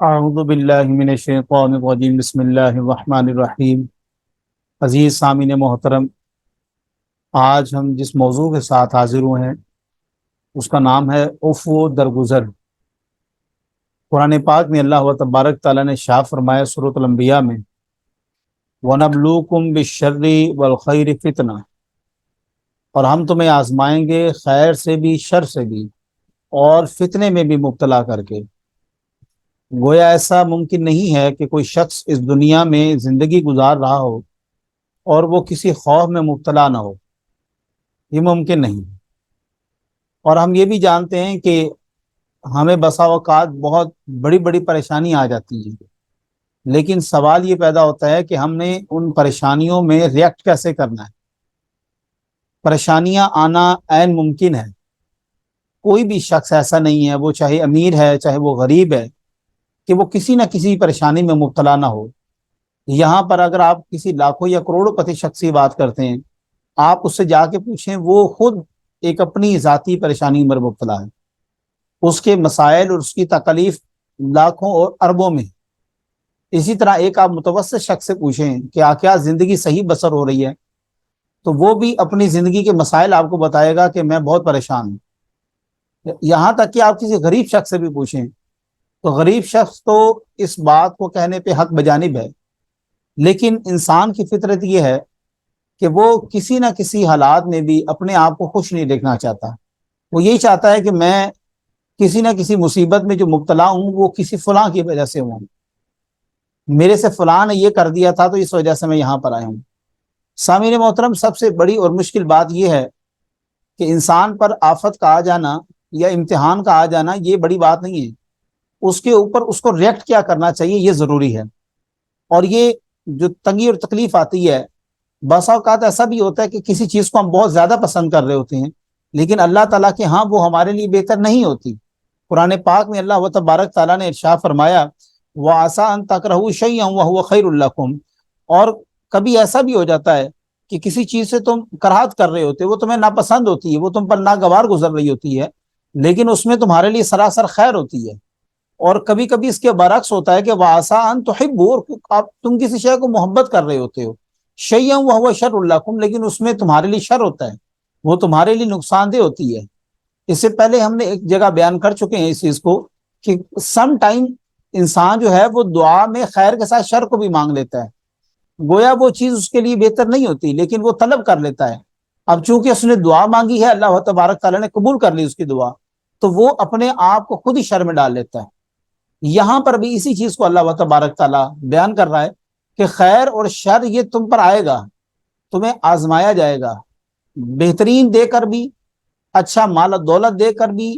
اعوذ باللہ من الشیطان الرجیم، بسم اللہ الرحمن الرحیم۔ عزیز سامعین محترم، آج ہم جس موضوع کے ساتھ حاضر ہوئے ہیں اس کا نام ہے عفو درگزر۔ قرآن پاک میں اللہ و تبارک تعالیٰ نے شاہ فرمایا سورۃ الانبیاء میں، وَنَبْلُوكُمْ بِالشَّرِّ وَالْخَيْرِ فِتْنَةً، اور ہم تمہیں آزمائیں گے خیر سے بھی شر سے بھی اور فتنے میں بھی مبتلا کر کے۔ گویا ایسا ممکن نہیں ہے کہ کوئی شخص اس دنیا میں زندگی گزار رہا ہو اور وہ کسی خوف میں مبتلا نہ ہو، یہ ممکن نہیں۔ اور ہم یہ بھی جانتے ہیں کہ ہمیں بسا اوقات بہت بڑی بڑی پریشانی آ جاتی ہیں، لیکن سوال یہ پیدا ہوتا ہے کہ ہم نے ان پریشانیوں میں ریئیکٹ کیسے کرنا ہے۔ پریشانیاں آنا عین ممکن ہے، کوئی بھی شخص ایسا نہیں ہے، وہ چاہے امیر ہے چاہے وہ غریب ہے، کہ وہ کسی نہ کسی پریشانی میں مبتلا نہ ہو۔ یہاں پر اگر آپ کسی لاکھوں یا کروڑوں پتی شخص کی بات کرتے ہیں، آپ اس سے جا کے پوچھیں، وہ خود ایک اپنی ذاتی پریشانی میں مبتلا ہے، اس کے مسائل اور اس کی تکلیف لاکھوں اور اربوں میں۔ اسی طرح ایک آپ متوسط شخص سے پوچھیں کہ کیا زندگی صحیح بسر ہو رہی ہے، تو وہ بھی اپنی زندگی کے مسائل آپ کو بتائے گا کہ میں بہت پریشان ہوں۔ یہاں تک کہ آپ کسی غریب شخص سے بھی پوچھیں تو غریب شخص تو اس بات کو کہنے پہ حق بجانب ہے، لیکن انسان کی فطرت یہ ہے کہ وہ کسی نہ کسی حالات میں بھی اپنے آپ کو خوش نہیں دیکھنا چاہتا۔ وہ یہی چاہتا ہے کہ میں کسی نہ کسی مصیبت میں جو مبتلا ہوں وہ کسی فلاں کی وجہ سے ہوں، میرے سے فلاں نے یہ کر دیا تھا تو اس وجہ سے میں یہاں پر آیا ہوں۔ سامعین محترم، سب سے بڑی اور مشکل بات یہ ہے کہ انسان پر آفت کا آ جانا یا امتحان کا آ جانا یہ بڑی بات نہیں ہے، اس کے اوپر اس کو ریئیکٹ کیا کرنا چاہیے یہ ضروری ہے۔ اور یہ جو تنگی اور تکلیف آتی ہے، بسا اوقات ایسا بھی ہوتا ہے کہ کسی چیز کو ہم بہت زیادہ پسند کر رہے ہوتے ہیں، لیکن اللہ تعالیٰ کے ہاں وہ ہمارے لیے بہتر نہیں ہوتی۔ قرآن پاک میں اللہ و تبارک تعالیٰ نے ارشاد فرمایا، وَعَسَىٰ أَن تَكْرَهُوا شَيْئًا وَهُوَ خَيْرٌ لَكُمْ، اور کبھی ایسا بھی ہو جاتا ہے کہ کسی چیز سے تم کراہت کر رہے ہوتے، وہ تمہیں ناپسند ہوتی ہے، وہ تم پر ناگوار گزر رہی ہوتی ہے، لیکن اس میں تمہارے لیے سراسر خیر ہوتی ہے۔ اور کبھی کبھی اس کے برعکس ہوتا ہے کہ وَعَسَىٰ أَن تُحِبُّوا، آپ تم کسی شے کو محبت کر رہے ہوتے ہو، شَيْئًا وَهُوَ شَرٌ لَكُمْ، لیکن اس میں تمہارے لیے شر ہوتا ہے، وہ تمہارے لیے نقصان دہ ہوتی ہے۔ اس سے پہلے ہم نے ایک جگہ بیان کر چکے ہیں اس چیز کو کہ سم ٹائم انسان جو ہے وہ دعا میں خیر کے ساتھ شر کو بھی مانگ لیتا ہے، گویا وہ چیز اس کے لیے بہتر نہیں ہوتی لیکن وہ طلب کر لیتا ہے۔ اب چونکہ اس نے دعا مانگی ہے، اللہ تبارک تعالیٰ نے قبول کر لی اس کی دعا، تو وہ اپنے آپ کو خود ہی شر میں ڈال لیتا ہے۔ یہاں پر بھی اسی چیز کو اللہ تبارک تعالیٰ بیان کر رہا ہے کہ خیر اور شر یہ تم پر آئے گا، تمہیں آزمایا جائے گا، بہترین دے کر بھی، اچھا مال و دولت دے کر بھی،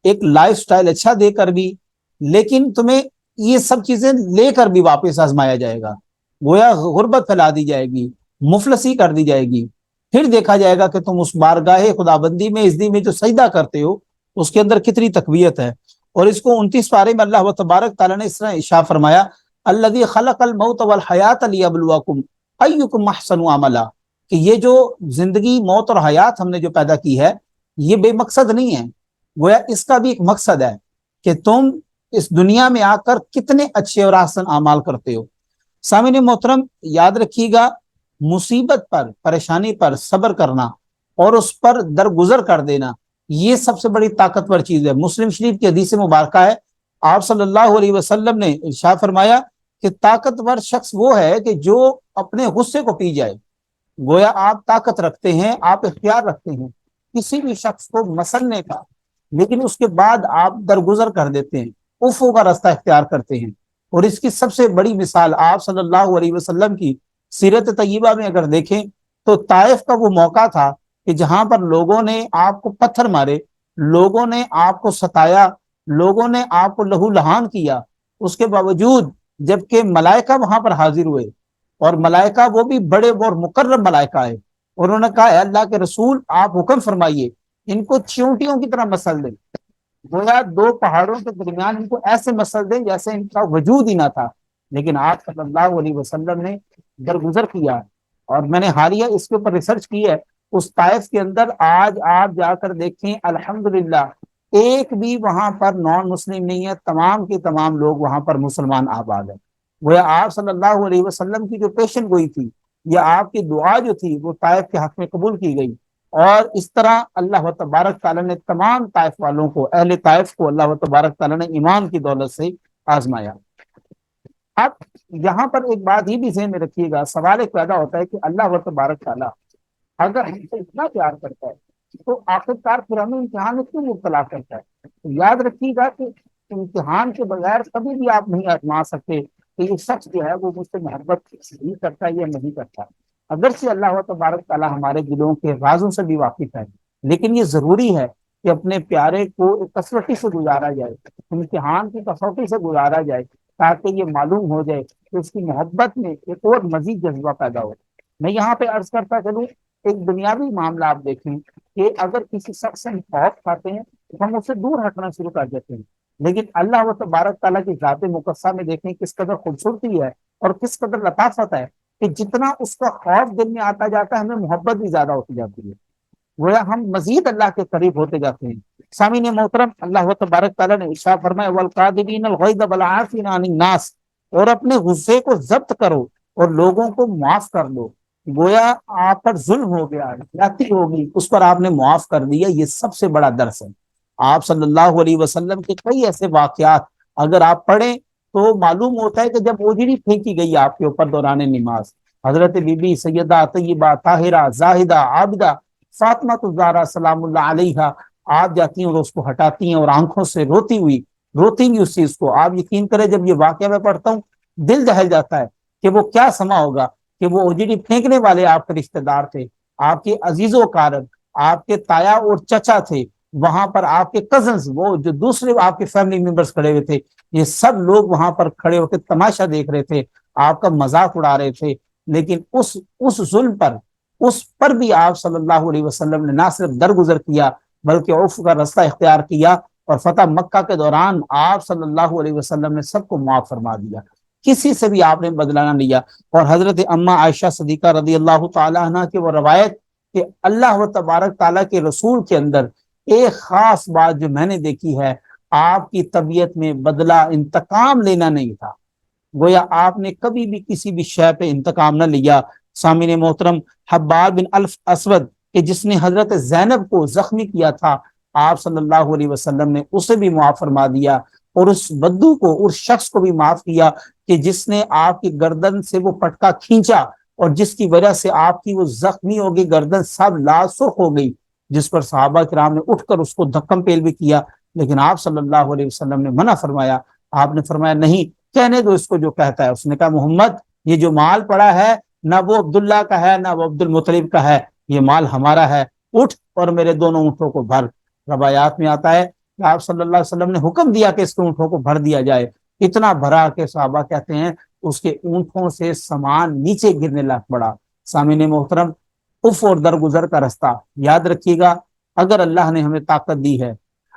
ایک لائف سٹائل اچھا دے کر بھی، لیکن تمہیں یہ سب چیزیں لے کر بھی واپس آزمایا جائے گا۔ گویا غربت پھیلا دی جائے گی، مفلسی کر دی جائے گی، پھر دیکھا جائے گا کہ تم اس بارگاہ خدا بندی میں اس دن میں جو سجدہ کرتے ہو اس کے اندر کتنی تقویت ہے۔ اور اس کو 29 پارے میں اللہ تبارک تعالیٰ نے اس طرح ارشاد فرمایا، الذی خلق الموت والحیات لیبلوکم ایکم احسن عملا، کہ یہ جو زندگی موت اور حیات ہم نے جو پیدا کی ہے یہ بے مقصد نہیں ہے، گویا اس کا بھی ایک مقصد ہے کہ تم اس دنیا میں آ کر کتنے اچھے اور احسن اعمال کرتے ہو۔ سامعین محترم، یاد رکھیے گا، مصیبت پر، پریشانی پر صبر کرنا اور اس پر درگزر کر دینا یہ سب سے بڑی طاقتور چیز ہے۔ مسلم شریف کی حدیث مبارکہ ہے، آپ صلی اللہ علیہ وسلم نے ارشاد فرمایا کہ طاقتور شخص وہ ہے کہ جو اپنے غصے کو پی جائے۔ گویا آپ طاقت رکھتے ہیں، آپ اختیار رکھتے ہیں کسی بھی شخص کو مسلنے کا، لیکن اس کے بعد آپ درگزر کر دیتے ہیں، عفو کا راستہ اختیار کرتے ہیں۔ اور اس کی سب سے بڑی مثال آپ صلی اللہ علیہ وسلم کی سیرت طیبہ میں اگر دیکھیں تو طائف کا وہ موقع تھا کہ جہاں پر لوگوں نے آپ کو پتھر مارے، لوگوں نے آپ کو ستایا، لوگوں نے آپ کو لہو لہان کیا، اس کے باوجود جبکہ ملائکہ وہاں پر حاضر ہوئے، اور ملائکہ وہ بھی بڑے اور مقرب ملائکہ ہے، انہوں نے کہا، اے اللہ کے رسول آپ حکم فرمائیے، ان کو چیونٹیوں کی طرح مسل دیں، گویا دو پہاڑوں کے درمیان ان کو ایسے مسل دیں جیسے ان کا وجود ہی نہ تھا، لیکن آپ صلی اللہ علیہ وسلم نے درگزر کیا۔ اور میں نے حالیہ اس کے اوپر ریسرچ کی ہے، اس طائف کے اندر آج آپ جا کر دیکھیں، الحمدللہ ایک بھی وہاں پر نان مسلم نہیں ہے، تمام کے تمام لوگ وہاں پر مسلمان آباد ہیں۔ وہ آپ صلی اللہ علیہ وسلم کی جو پیشن گوئی تھی یا آپ کی دعا جو تھی وہ طائف کے حق میں قبول کی گئی، اور اس طرح اللہ تبارک تعالیٰ نے تمام طائف والوں کو، اہل طائف کو اللہ تبارک تعالیٰ نے ایمان کی دولت سے آزمایا۔ اب یہاں پر ایک بات یہ بھی ذہن میں رکھیے گا، سوال ایک پیدا ہوتا ہے کہ اللہ تبارک تعالیٰ اگر ہم سے اتنا پیار کرتا ہے تو آخرکار پھر ہمیں امتحان میں کیوں مبتلا کرتا ہے؟ تو یاد رکھیے گا کہ امتحان کے بغیر کبھی بھی آپ نہیں آزما سکتے کہ یہ شخص جو ہے وہ مجھ سے محبت نہیں کرتا یا نہیں کرتا۔ اگرچہ اللہ تبارک تعالیٰ ہمارے دلوں کے رازوں سے بھی واقف ہے، لیکن یہ ضروری ہے کہ اپنے پیارے کو ایک کسوٹی سے گزارا جائے، امتحان کی کسوٹی سے گزارا جائے، تاکہ یہ معلوم ہو جائے کہ اس کی محبت میں ایک اور مزید جذبہ پیدا ہو۔ میں یہاں پہ عرض کرتا چلوں، ایک دنیاوی معاملہ آپ دیکھیں کہ اگر کسی شخص سے ہم خوف کھاتے ہیں تو ہم اس سے دور ہٹنا شروع کر دیتے ہیں، لیکن اللہ و تبارک تعالیٰ کی ذات مقدسہ میں دیکھیں کس قدر خوبصورتی ہے اور کس قدر لطافت ہے کہ جتنا اس کا خوف دل میں آتا جاتا ہے ہمیں محبت بھی زیادہ ہوتی جاتی ہے، گویا ہم مزید اللہ کے قریب ہوتے جاتے ہیں۔ سامعین محترم، اللہ تبارک تعالیٰ نے ارشاد فرمایا والقاظمین الغیظ والعافین عن الناس، اور اپنے غصے کو ضبط کرو اور لوگوں کو معاف کر دو۔ گویا آپ پر ظلم ہو گیا، زیادتی ہوگی، اس پر آپ نے معاف کر دیا، یہ سب سے بڑا درس ہے۔ آپ صلی اللہ علیہ وسلم کے کئی ایسے واقعات اگر آپ پڑھیں تو معلوم ہوتا ہے کہ جب اوجڑی پھینکی گئی آپ کے اوپر دوران نماز، حضرت بی بی سیدہ طیبہ طاہرہ زاہدہ عابدہ فاطمہ الزہرا سلام اللہ علیہا آپ جاتی ہیں اور اس کو ہٹاتی ہیں اور آنکھوں سے روتی گی اس چیز کو۔ آپ یقین کریں جب یہ واقعہ میں پڑھتا ہوں دل دہل جاتا ہے کہ وہ کیا سما ہوگا کہ وہ اوجڑی پھینکنے والے آپ کے رشتہ دار تھے، آپ کے عزیز و اقارب، آپ کے تایا اور چچا تھے، وہاں پر آپ کے کزنز، وہ جو دوسرے آپ کے فیملی ممبرز کھڑے ہوئے تھے، یہ سب لوگ وہاں پر کھڑے ہو کے تماشا دیکھ رہے تھے، آپ کا مذاق اڑا رہے تھے، لیکن اس ظلم پر، اس پر بھی آپ صلی اللہ علیہ وسلم نے نہ صرف درگزر کیا بلکہ عفو کا رستہ اختیار کیا، اور فتح مکہ کے دوران آپ صلی اللہ علیہ وسلم نے سب کو معاف فرما دیا، کسی سے بھی آپ نے بدلہ نہ لیا۔ اور حضرت اما عائشہ صدیقہ رضی اللہ تعالی عنہ کی وہ روایت کہ اللہ و تبارک تعالیٰ کے رسول کے اندر ایک خاص بات جو میں نے دیکھی ہے، آپ کی طبیعت میں بدلہ انتقام لینا نہیں تھا، گویا آپ نے کبھی بھی کسی بھی شے پہ انتقام نہ لیا۔ سامعین محترم، حباب بن الف اسود کہ جس نے حضرت زینب کو زخمی کیا تھا، آپ صلی اللہ علیہ وسلم نے اسے بھی معاف فرما دیا، اور اس بدو کو، اس شخص کو بھی معاف کیا کہ جس نے آپ کی گردن سے وہ پٹکا کھینچا اور جس کی وجہ سے آپ کی وہ زخمی ہو گئی، گردن سب لال سرخ ہو گئی، جس پر صحابہ کرام نے اٹھ کر اس کو دھکم پیل بھی کیا، لیکن آپ صلی اللہ علیہ وسلم نے منع فرمایا۔ آپ نے فرمایا نہیں، کہنے دو اس کو جو کہتا ہے۔ اس نے کہا محمد یہ جو مال پڑا ہے نہ وہ عبداللہ کا ہے نہ وہ عبد المطلب کا ہے، یہ مال ہمارا ہے، اٹھ اور میرے دونوں اونٹوں کو بھر۔ روایات میں آتا ہے کہ آپ صلی اللہ علیہ وسلم نے حکم دیا کہ اس کے اونٹوں کو بھر دیا جائے، اتنا بھرا کہ صحابہ کہتے ہیں اس کے اونٹوں سے سامان نیچے گرنے لگ پڑا۔ سامعین محترم، اف اور درگزر کا رستہ یاد رکھیے گا، اگر اللہ نے ہمیں طاقت دی ہے،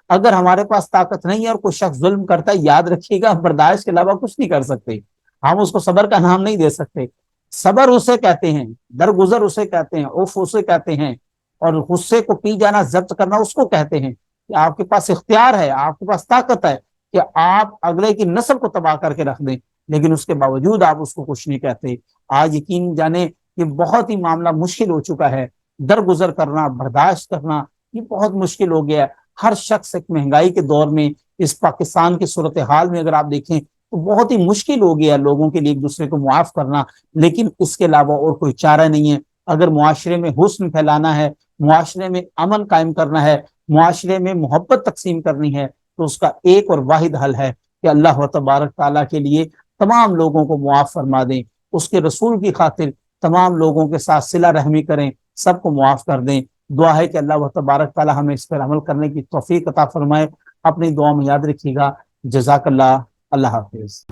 اگر ہمارے پاس طاقت نہیں ہے اور کوئی شخص ظلم کرتا ہے، یاد رکھیے گا برداشت کے علاوہ کچھ نہیں کر سکتے، ہم اس کو صبر کا نام نہیں دے سکتے۔ صبر اسے کہتے ہیں، درگزر اسے کہتے ہیں، اف اسے کہتے ہیں، اور غصے کو پی جانا، ضبط کرنا اس کو کہتے ہیں کہ آپ کے پاس اختیار ہے، آپ کے پاس طاقت ہے کہ آپ اگلے کی نسل کو تباہ کر کے رکھ دیں، لیکن اس کے باوجود آپ اس کو کچھ نہیں کہتے۔ آج یقین جانے یہ بہت ہی معاملہ مشکل ہو چکا ہے، درگزر کرنا، برداشت کرنا یہ بہت مشکل ہو گیا ہے۔ ہر شخص ایک مہنگائی کے دور میں، اس پاکستان کی صورتحال میں اگر آپ دیکھیں تو بہت ہی مشکل ہو گیا لوگوں کے لیے ایک دوسرے کو معاف کرنا، لیکن اس کے علاوہ اور کوئی چارہ نہیں ہے۔ اگر معاشرے میں حسن پھیلانا ہے، معاشرے میں امن قائم کرنا ہے، معاشرے میں محبت تقسیم کرنی ہے، تو اس کا ایک اور واحد حل ہے کہ اللہ و تبارک تعالیٰ کے لیے تمام لوگوں کو معاف فرما دیں، اس کے رسول کی خاطر تمام لوگوں کے ساتھ صلہ رحمی کریں، سب کو معاف کر دیں۔ دعا ہے کہ اللہ و تبارک تعالیٰ ہمیں اس پر عمل کرنے کی توفیق عطا فرمائے۔ اپنی دعا میں یاد رکھیے گا۔ جزاک اللہ۔ اللہ حافظ۔